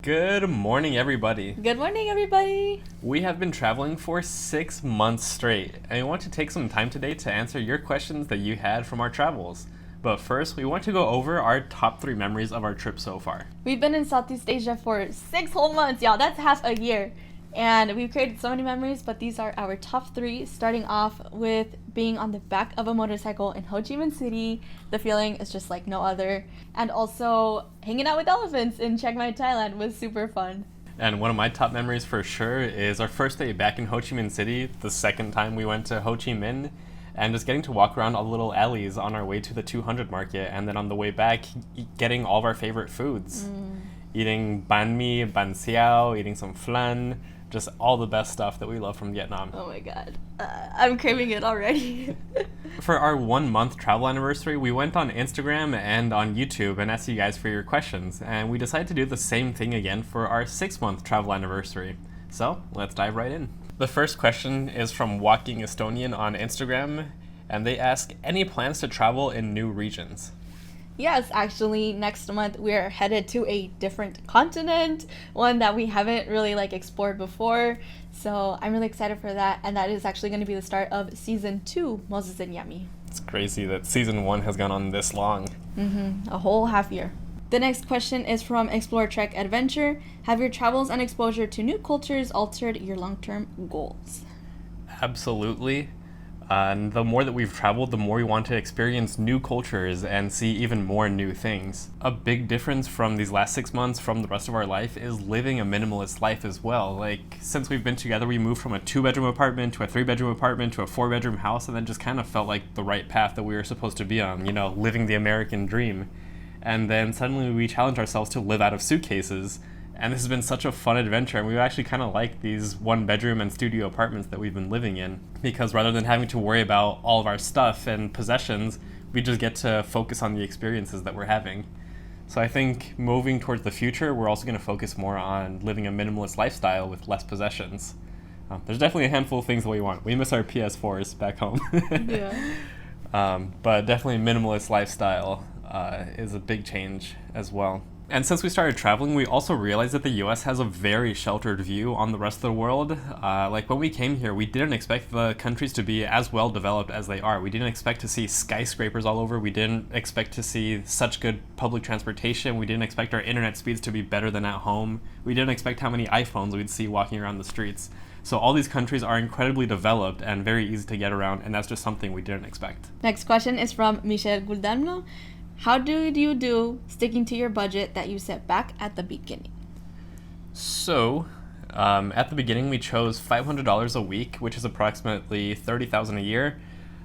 Good morning, everybody. Good morning, everybody. We have been traveling for 6 months straight, and we want to take some time today to answer your questions that you had from our travels. But first, we want to go over our top 3 memories of our trip so far. We've been in Southeast Asia for 6 whole months, y'all. That's half a year. And we've created so many memories, but these are our top 3, starting off with being on the back of a motorcycle in Ho Chi Minh City. The feeling is just like no other. And also, hanging out with elephants in Chiang Mai, Thailand was super fun. And one of my top memories for sure is our first day back in Ho Chi Minh City, the second time we went to Ho Chi Minh, and just getting to walk around all the little alleys on our way to the 200 market, and then on the way back, getting all of our favorite foods. Eating banh mi, banh xiao, eating some flan, just all the best stuff that we love from Vietnam. Oh my god. I'm craving it already. For our 1-month travel anniversary, we went on Instagram and on YouTube and asked you guys for your questions, and we decided to do the same thing again for our 6-month travel anniversary. So, let's dive right in. The first question is from Walking Estonian on Instagram, and they ask, any plans to travel in new regions? Yes, actually, next month we're headed to a different continent, one that we haven't really explored before. So I'm really excited for that, and that is actually going to be the start of season 2, Moses and Yami. It's crazy that season 1 has gone on this long. A whole half year. The next question is from Explore Trek Adventure. Have your travels and exposure to new cultures altered your long-term goals? Absolutely. And the more that we've traveled, the more we want to experience new cultures and see even more new things. A big difference from these last 6 months from the rest of our life is living a minimalist life as well. Since we've been together, we moved from a 2-bedroom apartment to a 3-bedroom apartment to a 4-bedroom house, and then just kind of felt like the right path that we were supposed to be on, living the American dream. And then suddenly we challenged ourselves to live out of suitcases. And this has been such a fun adventure, and we actually kind of like these 1-bedroom and studio apartments that we've been living in, because rather than having to worry about all of our stuff and possessions, we just get to focus on the experiences that we're having. So I think moving towards the future, we're also going to focus more on living a minimalist lifestyle with less possessions. There's definitely a handful of things that we want. We miss our PS4s back home. Yeah. But definitely minimalist lifestyle is a big change as well. And since we started traveling, we also realized that the US has a very sheltered view on the rest of the world. When we came here, we didn't expect the countries to be as well developed as they are. We didn't expect to see skyscrapers all over. We didn't expect to see such good public transportation. We didn't expect our internet speeds to be better than at home. We didn't expect how many iPhones we'd see walking around the streets. So all these countries are incredibly developed and very easy to get around, and that's just something we didn't expect. Next question is from Michelle Guldamno. How do you do sticking to your budget that you set back at the beginning? So, at the beginning, we chose $500 a week, which is approximately $30,000 a year.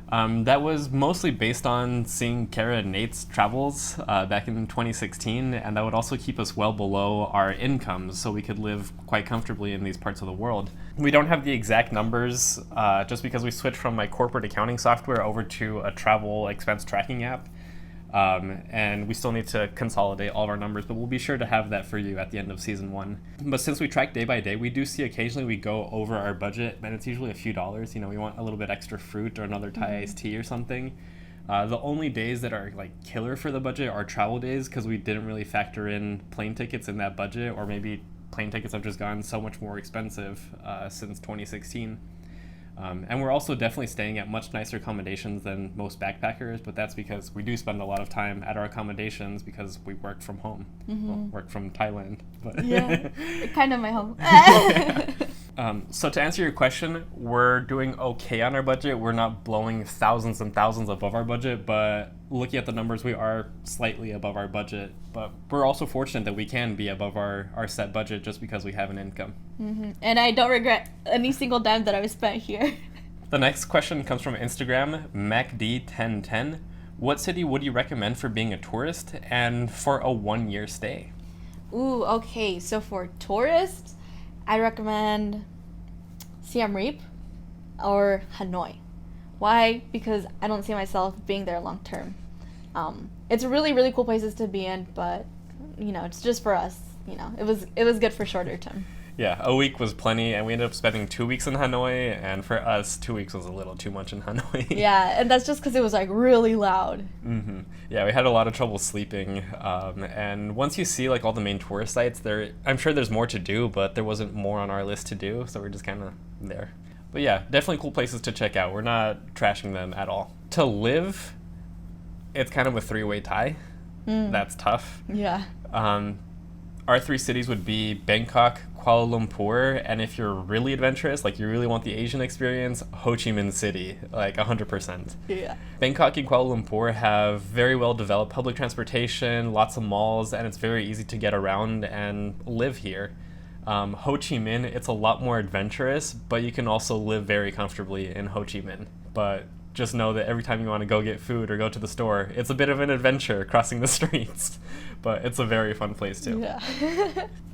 That was mostly based on seeing Kara and Nate's travels back in 2016, and that would also keep us well below our incomes, so we could live quite comfortably in these parts of the world. We don't have the exact numbers just because we switched from my corporate accounting software over to a travel expense tracking app. And we still need to consolidate all of our numbers, but we'll be sure to have that for you at the end of season 1. But since we track day by day, we do see occasionally we go over our budget, and it's usually a few dollars. We want a little bit extra fruit or another Thai iced tea or something. The only days that are killer for the budget are travel days, because we didn't really factor in plane tickets in that budget, or maybe plane tickets have just gotten so much more expensive since 2016. And we're also definitely staying at much nicer accommodations than most backpackers, but that's because we do spend a lot of time at our accommodations because we work from home. Well, work from Thailand. But Yeah, kind of my home. So to answer your question, we're doing okay on our budget. We're not blowing thousands and thousands above our budget, but looking at the numbers, we are slightly above our budget. But we're also fortunate that we can be above our set budget just because we have an income. And I don't regret any single dime that I've spent here. The next question comes from Instagram, MacD1010. What city would you recommend for being a tourist and for a 1-year stay? Ooh, okay. So for tourists, I recommend Siem Reap or Hanoi. Why? Because I don't see myself being there long term. It's really, really cool places to be in, but it's just for us. It was good for shorter term. Yeah, a week was plenty, and we ended up spending 2 weeks in Hanoi, and for us, 2 weeks was a little too much in Hanoi. Yeah, and that's just because it was like really loud. Yeah, we had a lot of trouble sleeping, and once you see like all the main tourist sites, I'm sure there's more to do, but there wasn't more on our list to do, so we're just kind of there. But yeah, definitely cool places to check out. We're not trashing them at all. To live, it's kind of a three-way tie. That's tough. Yeah. Our three cities would be Bangkok, Kuala Lumpur, and if you're really adventurous, like you really want the Asian experience, Ho Chi Minh City, like 100%. Yeah. Bangkok and Kuala Lumpur have very well developed public transportation, lots of malls, and it's very easy to get around and live here. Ho Chi Minh, it's a lot more adventurous, but you can also live very comfortably in Ho Chi Minh. But just know that every time you want to go get food or go to the store, it's a bit of an adventure crossing the streets, but it's a very fun place too. Yeah.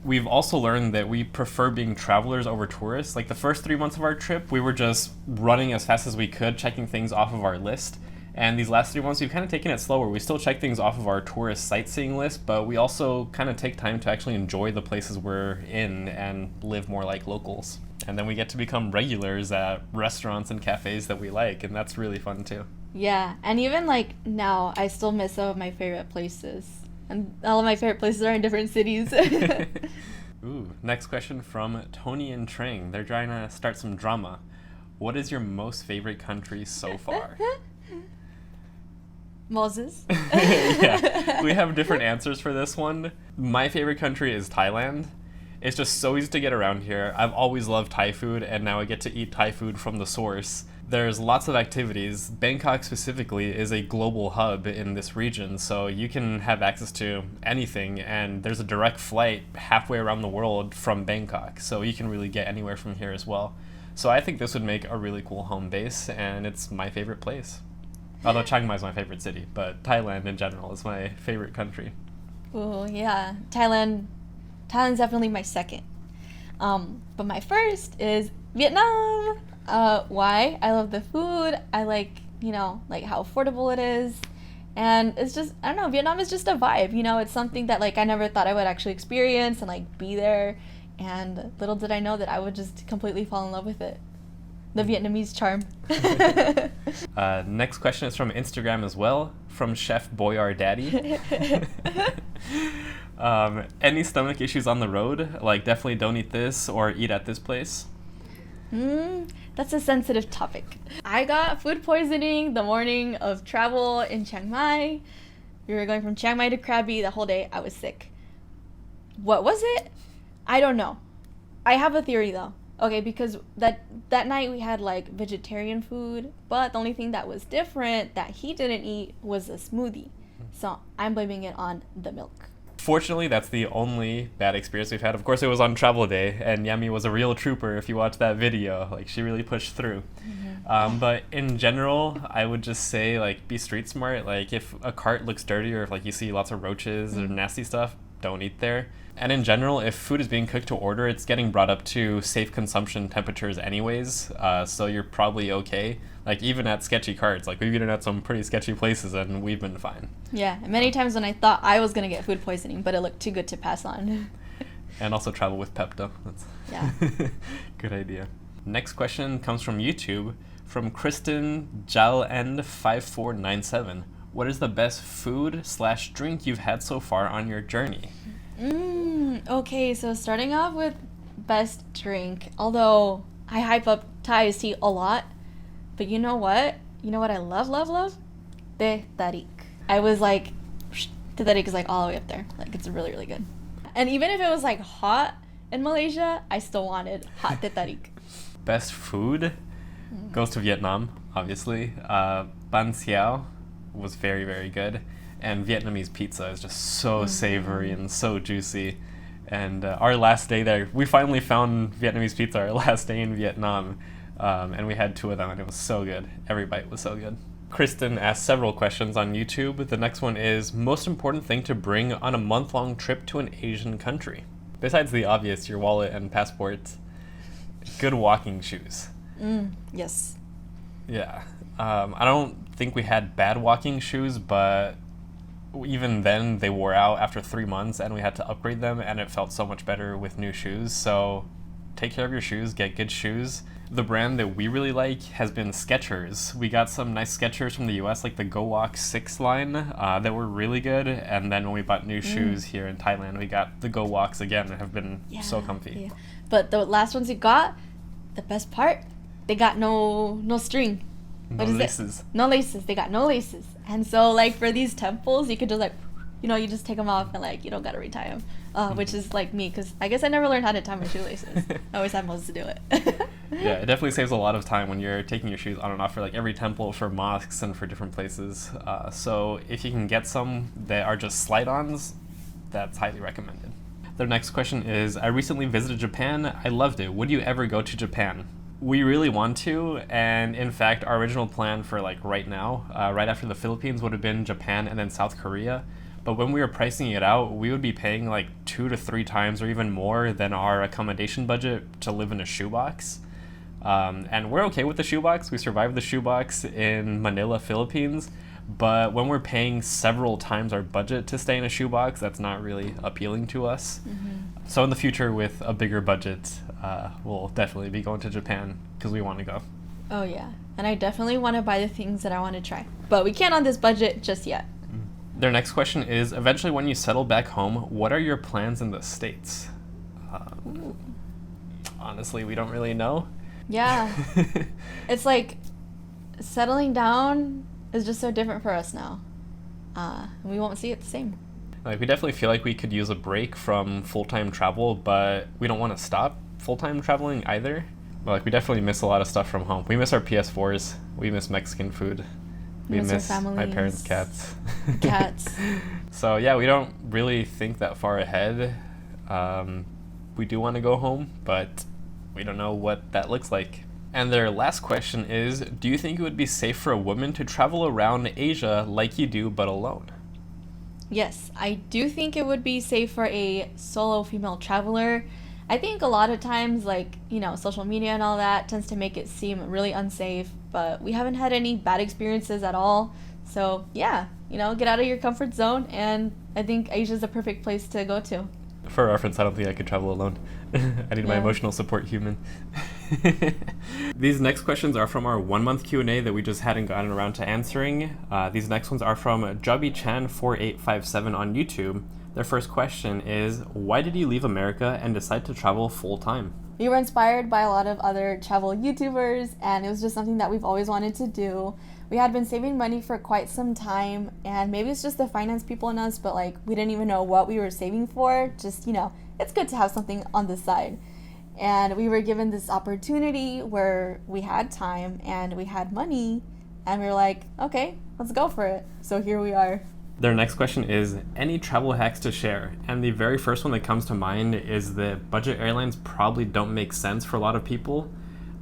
We've also learned that we prefer being travelers over tourists. Like the first 3 months of our trip, we were just running as fast as we could, checking things off of our list. And these last 3 months, we've kind of taken it slower. We still check things off of our tourist sightseeing list, but we also kind of take time to actually enjoy the places we're in and live more like locals. And then we get to become regulars at restaurants and cafes that we like, and that's really fun too. Yeah, and even like now, I still miss some of my favorite places. And all of my favorite places are in different cities. Ooh, next question from Tony and Trang. They're trying to start some drama. What is your most favorite country so far? Moses. Yeah, we have different answers for this one. My favorite country is Thailand. It's just so easy to get around here. I've always loved Thai food, and now I get to eat Thai food from the source. There's lots of activities. Bangkok specifically is a global hub in this region, so you can have access to anything, and there's a direct flight halfway around the world from Bangkok, so you can really get anywhere from here as well. So I think this would make a really cool home base, and it's my favorite place. Although Chiang Mai is my favorite city, but Thailand in general is my favorite country. Oh, yeah. Thailand's definitely my second. But my first is Vietnam. Why? I love the food. I like, like how affordable it is. And it's just, I don't know, Vietnam is just a vibe. It's something that like I never thought I would actually experience and like be there. And little did I know that I would just completely fall in love with it. The Vietnamese charm. Next question is from Instagram as well, from Chef Boyar Daddy. Any stomach issues on the road? Like definitely don't eat this or eat at this place? That's a sensitive topic. I got food poisoning the morning of travel in Chiang Mai. We were going from Chiang Mai to Krabi. The whole day I was sick. What was it? I don't know. I have a theory though. Okay, because that night we had like vegetarian food, but the only thing that was different that he didn't eat was a smoothie. So I'm blaming it on the milk. Fortunately, that's the only bad experience we've had. Of course, it was on travel day, and Yami was a real trooper if you watch that video. Like, she really pushed through. But in general, I would just say, like, be street smart. Like, if a cart looks dirty or if, like, you see lots of roaches or nasty stuff, don't eat there. And in general, if food is being cooked to order, it's getting brought up to safe consumption temperatures anyways, so you're probably okay. Like, even at sketchy carts, like, we've eaten at some pretty sketchy places, and we've been fine. Yeah, many times when I thought I was going to get food poisoning, but it looked too good to pass on. And also travel with Pepto. That's good idea. Next question comes from YouTube, from Kristen Jalend5497. What is the best food/drink you've had so far on your journey? Okay, so starting off with best drink. Although I hype up Thai iced tea a lot, but you know what? You know what I love? Teh tarik. I was like, teh tarik is like all the way up there. Like it's really, really good. And even if it was like hot in Malaysia, I still wanted hot teh tarik. Best food goes to Vietnam, obviously. Ban Xiao was very, very good. And Vietnamese pizza is just so savory and so juicy. And our last day there, we finally found Vietnamese pizza our last day in Vietnam. And we had 2 of them, and it was so good. Every bite was so good. Kristen asked several questions on YouTube. The next one is, most important thing to bring on a month-long trip to an Asian country? Besides the obvious, your wallet and passport, good walking shoes. Yes. Yeah. I don't think we had bad walking shoes, but even then they wore out after 3 months and we had to upgrade them, and it felt so much better with new shoes. So take care of your shoes, get good shoes. The brand that we really like has been Skechers. We got some nice Skechers from the US, like the Go Walk 6 line, that were really good. And then when we bought new shoes here in Thailand, we got the Go Walks again that have been so comfy. Yeah. But the last ones you got, the best part, they got no string. No laces. No laces. They got no laces. And so, like, for these temples, you could just, like, you just take them off and, like, you don't got to retie them. Which is, like, me, because I guess I never learned how to tie my shoelaces. I always had Moses to do it. Yeah, it definitely saves a lot of time when you're taking your shoes on and off for, like, every temple, for mosques, and for different places. So if you can get some that are just slide-ons, that's highly recommended. Their next question is, I recently visited Japan. I loved it. Would you ever go to Japan? We really want to, and in fact, our original plan for, like, right now, right after the Philippines, would have been Japan and then South Korea. But when we were pricing it out, we would be paying like 2 to 3 times or even more than our accommodation budget to live in a shoebox. And we're okay with the shoebox. We survived the shoebox in Manila, Philippines. But when we're paying several times our budget to stay in a shoebox, that's not really appealing to us. Mm-hmm. So in the future, with a bigger budget, we'll definitely be going to Japan because we want to go. Oh, yeah. And I definitely want to buy the things that I want to try. But we can't on this budget just yet. Their next question is, eventually when you settle back home, what are your plans in the States? Honestly, we don't really know. Yeah. It's like settling down is just so different for us now. We won't see it the same. Like, we definitely feel like we could use a break from full-time travel, but we don't want to stop full-time traveling either. But, like, we definitely miss a lot of stuff from home. We miss our PS4s. We miss Mexican food. We miss my parents' cats. So yeah, we don't really think that far ahead. We do want to go home, but we don't know what that looks like. And their last question is, do you think it would be safe for a woman to travel around Asia like you do, but alone? Yes, I do think it would be safe for a solo female traveler. I think a lot of times, like, social media and all that tends to make it seem really unsafe, but we haven't had any bad experiences at all. So yeah, get out of your comfort zone, and I think Asia's a perfect place to go to. For reference, I don't think I could travel alone. I need my emotional support human. These next questions are from our 1-month Q&A that we just hadn't gotten around to answering. These next ones are from JubbyChan4857 on YouTube. Their first question is, why did you leave America and decide to travel full-time? We were inspired by a lot of other travel YouTubers, and it was just something that we've always wanted to do. We had been saving money for quite some time, and maybe it's just the finance people in us, but like, we didn't even know what we were saving for. Just, it's good to have something on the side. And we were given this opportunity where we had time and we had money, and we were like, okay, let's go for it. So here we are. Their next question is, any travel hacks to share? And the very first one that comes to mind is that budget airlines probably don't make sense for a lot of people.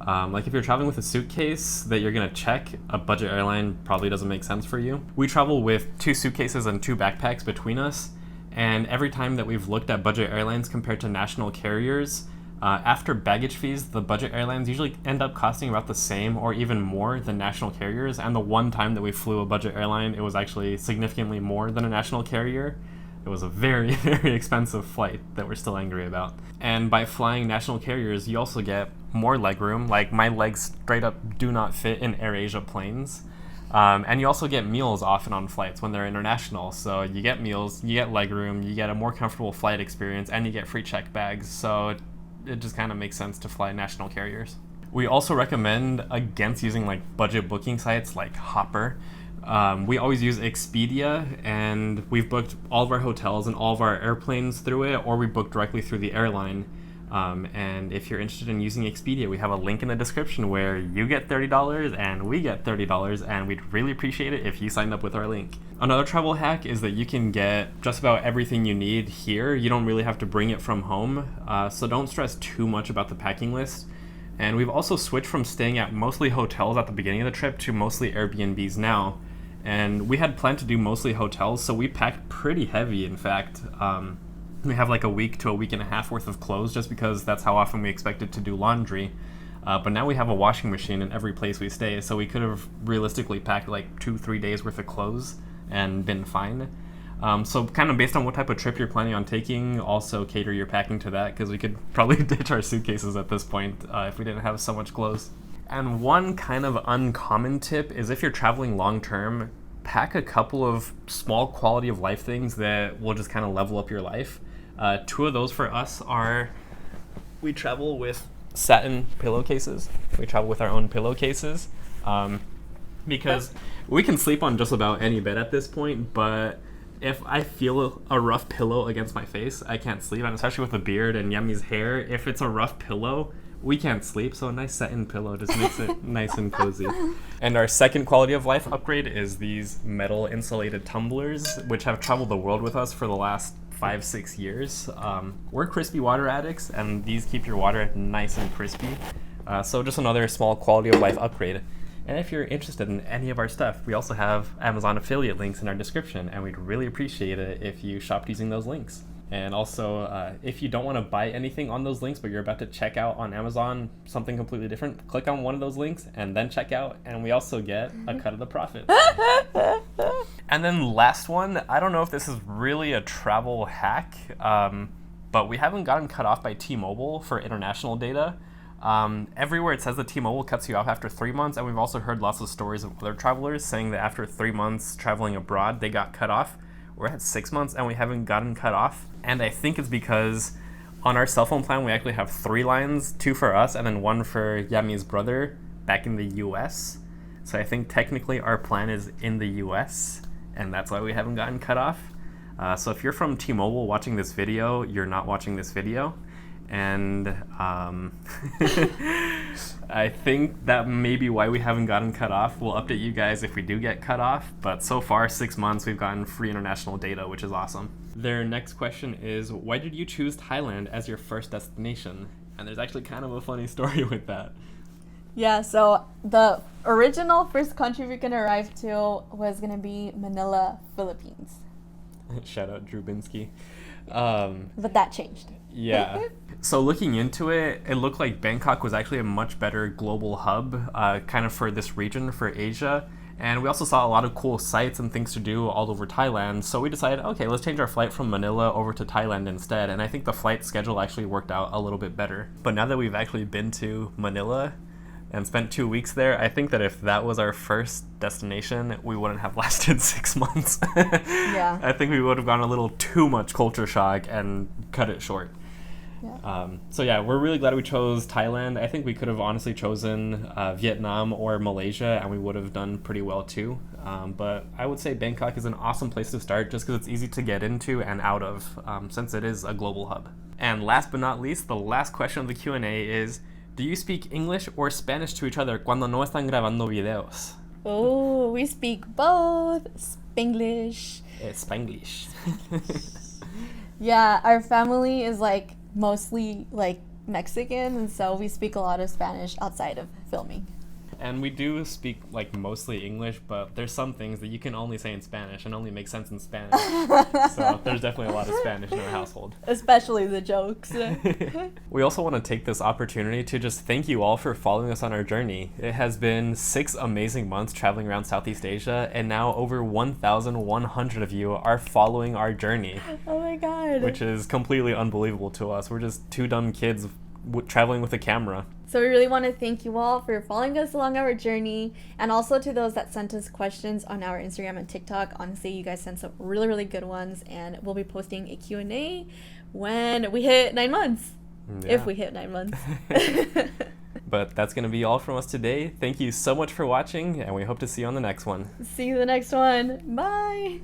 Like, if you're traveling with a suitcase that you're gonna check, a budget airline probably doesn't make sense for you. We travel with 2 suitcases and 2 backpacks between us, and every time that we've looked at budget airlines compared to national carriers, after baggage fees, the budget airlines usually end up costing about the same or even more than national carriers. And the one time that we flew a budget airline, it was actually significantly more than a national carrier. It was a very, very expensive flight that we're still angry about. And by flying national carriers, you also get more legroom. Like, my legs straight up do not fit in AirAsia planes. And you also get meals often on flights when they're international. So you get meals, you get legroom, you get a more comfortable flight experience, and you get free check bags. So it just kind of makes sense to fly national carriers. We also recommend against using like budget booking sites like Hopper. We always use Expedia, and we've booked all of our hotels and all of our airplanes through it, or we book directly through the airline. And if you're interested in using Expedia, we have a link in the description where you get $30 and we get $30, and we'd really appreciate it if you signed up with our link. Another travel hack is that you can get just about everything you need here. You don't really have to bring it from home, so don't stress too much about the packing list. And we've also switched from staying at mostly hotels at the beginning of the trip to mostly Airbnbs now. And we had planned to do mostly hotels, so we packed pretty heavy, in fact. We have like a week to a week and a half worth of clothes just because that's how often we expected to do laundry. But now we have a washing machine in every place we stay, so we could have realistically packed like 2-3 days worth of clothes and been fine. So kind of based on what type of trip you're planning on taking, also cater your packing to that, because we could probably ditch our suitcases at this point if we didn't have so much clothes. And one kind of uncommon tip is if you're traveling long term, pack a couple of small quality of life things that will just kind of level up your life. Two of those for us are, we travel with satin pillowcases. We travel with our own pillowcases because we can sleep on just about any bed at this point, but if I feel a rough pillow against my face, I can't sleep, and especially with the beard and Yami's hair, if it's a rough pillow, we can't sleep, so a nice satin pillow just makes it nice and cozy. And our second quality of life upgrade is these metal insulated tumblers, which have traveled the world with us for the last 5-6 years. We're crispy water addicts, and these keep your water nice and crispy. So just another small quality of life upgrade. And if you're interested in any of our stuff, we also have Amazon affiliate links in our description, and we'd really appreciate it if you shopped using those links. And also, if you don't want to buy anything on those links, but you're about to check out on Amazon something completely different, click on one of those links and then check out, and we also get a cut of the profit. And then last one, I don't know if this is really a travel hack, but we haven't gotten cut off by T-Mobile for international data. Everywhere it says that T-Mobile cuts you off after 3 months, and we've also heard lots of stories of other travelers saying that after 3 months traveling abroad, they got cut off. We're at 6 months and we haven't gotten cut off. And I think it's because on our cell phone plan, we actually have 3 lines, 2 for us and then 1 for Yami's brother back in the US. So I think technically our plan is in the US, and that's why we haven't gotten cut off. So if you're from T-Mobile watching this video, you're not watching this video. And I think that may be why we haven't gotten cut off. We'll update you guys if we do get cut off, but so far 6 months we've gotten free international data, which is awesome. Their next question is, why did you choose Thailand as your first destination? And there's actually kind of a funny story with that. Yeah, so the original first country we're going to arrive to was going to be Manila, Philippines. Shout out Drew Binsky. But that changed. Yeah. So looking into it, it looked like Bangkok was actually a much better global hub, kind of for this region, for Asia. And we also saw a lot of cool sites and things to do all over Thailand. So we decided, okay, let's change our flight from Manila over to Thailand instead. And I think the flight schedule actually worked out a little bit better. But now that we've actually been to Manila and spent 2 weeks there, I think that if that was our first destination, we wouldn't have lasted 6 months. Yeah. I think we would have gone a little too much culture shock and cut it short. Yeah. So yeah, we're really glad we chose Thailand. I think we could have honestly chosen Vietnam or Malaysia, and we would have done pretty well too. But I would say Bangkok is an awesome place to start just because it's easy to get into and out of, since it is a global hub. And last but not least, the last question of the Q&A is, do you speak English or Spanish to each other cuando no están grabando videos? Oh, we speak both. Spanglish. Spanglish. Yeah, our family is like mostly like Mexican, and so we speak a lot of Spanish outside of filming. And we do speak like mostly English, but there's some things that you can only say in Spanish and only make sense in Spanish. So there's definitely a lot of Spanish in our household. Especially the jokes. We also want to take this opportunity to just thank you all for following us on our journey. It has been 6 amazing months traveling around Southeast Asia, and now over 1,100 of you are following our journey. Oh my god. Which is completely unbelievable to us. We're just 2 dumb kids traveling with a camera. So we really want to thank you all for following us along our journey, and also to those that sent us questions on our Instagram and TikTok. Honestly, you guys sent some really, really good ones, and we'll be posting a Q&A when we hit 9 months. Yeah. If we hit 9 months. But that's going to be all from us today. Thank you so much for watching, and we hope to see you on the next one. See you in the next one. Bye.